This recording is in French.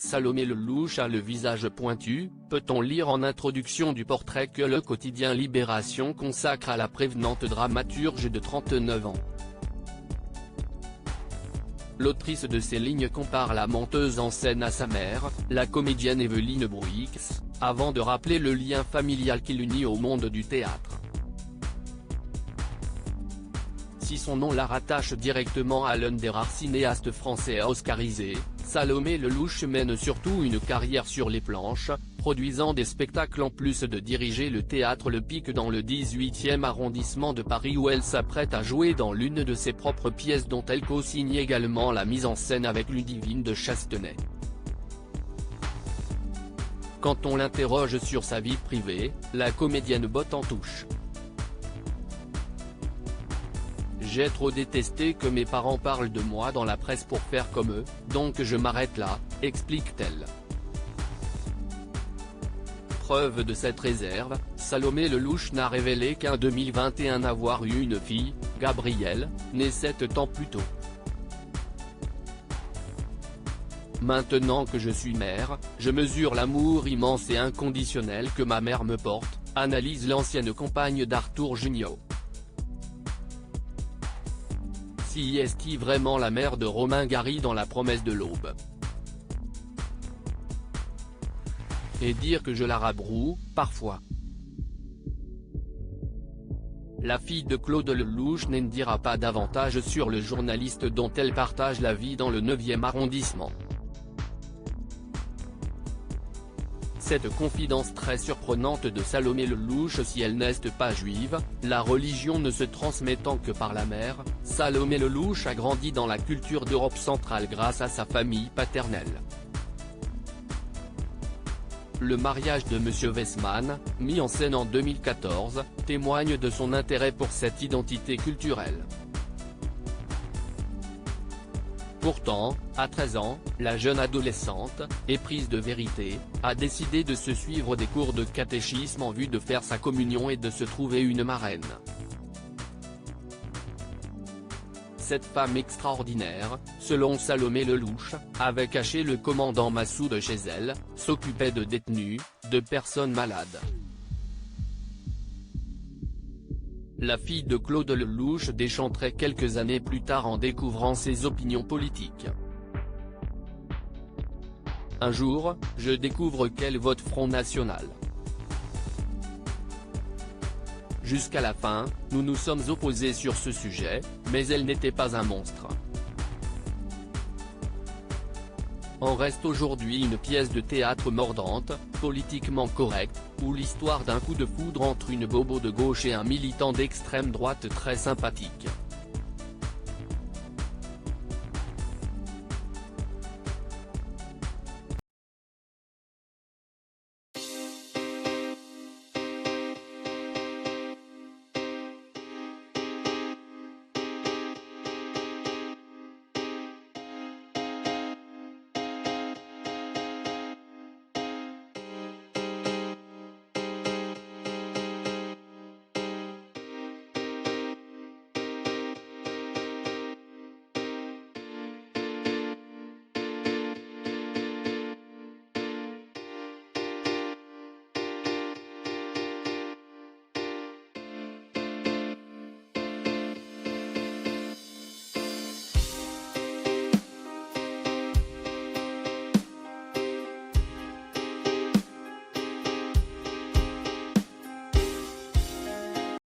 Salomé Lelouch a le visage pointu, peut-on lire en introduction du portrait que le quotidien Libération consacre à la prévenante dramaturge de 39 ans. L'autrice de ces lignes compare la menteuse en scène à sa mère, la comédienne Évelyne Bruix, avant de rappeler le lien familial qui l'unit au monde du théâtre. Si son nom la rattache directement à l'un des rares cinéastes français oscarisés, Salomé Lelouch mène surtout une carrière sur les planches, produisant des spectacles en plus de diriger le théâtre Le Pic dans le 18e arrondissement de Paris où elle s'apprête à jouer dans l'une de ses propres pièces dont elle co-signe également la mise en scène avec Ludivine de Chastenay. Quand on l'interroge sur sa vie privée, la comédienne botte en touche. J'ai trop détesté que mes parents parlent de moi dans la presse pour faire comme eux, donc je m'arrête là, explique-t-elle. Preuve de cette réserve, Salomé Lelouch n'a révélé qu'en 2021 avoir eu une fille, Gabrielle, née 7 ans plus tôt. Maintenant que je suis mère, je mesure l'amour immense et inconditionnel que ma mère me porte, analyse l'ancienne compagne d'Arthur Jugnot. Si est-il vraiment la mère de Romain Gary dans La promesse de l'aube? Et dire que je la rabroue, parfois. La fille de Claude Lelouch n'en dira pas davantage sur le journaliste dont elle partage la vie dans le 9e arrondissement. Cette confidence très surprenante de Salomé Lelouch: si elle n'est pas juive, la religion ne se transmettant que par la mère, Salomé Lelouch a grandi dans la culture d'Europe centrale grâce à sa famille paternelle. Le mariage de Monsieur Westman, mis en scène en 2014, témoigne de son intérêt pour cette identité culturelle. Pourtant, à 13 ans, la jeune adolescente, éprise de vérité, a décidé de se suivre des cours de catéchisme en vue de faire sa communion et de se trouver une marraine. Cette femme extraordinaire, selon Salomé Lelouch, avait caché le commandant Massoud chez elle, s'occupait de détenus, de personnes malades. La fille de Claude Lelouch déchanterait quelques années plus tard en découvrant ses opinions politiques. Un jour, je découvre qu'elle vote Front National. Jusqu'à la fin, nous nous sommes opposés sur ce sujet, mais elle n'était pas un monstre. En reste aujourd'hui une pièce de théâtre mordante, politiquement correcte, où l'histoire d'un coup de foudre entre une bobo de gauche et un militant d'extrême droite très sympathique.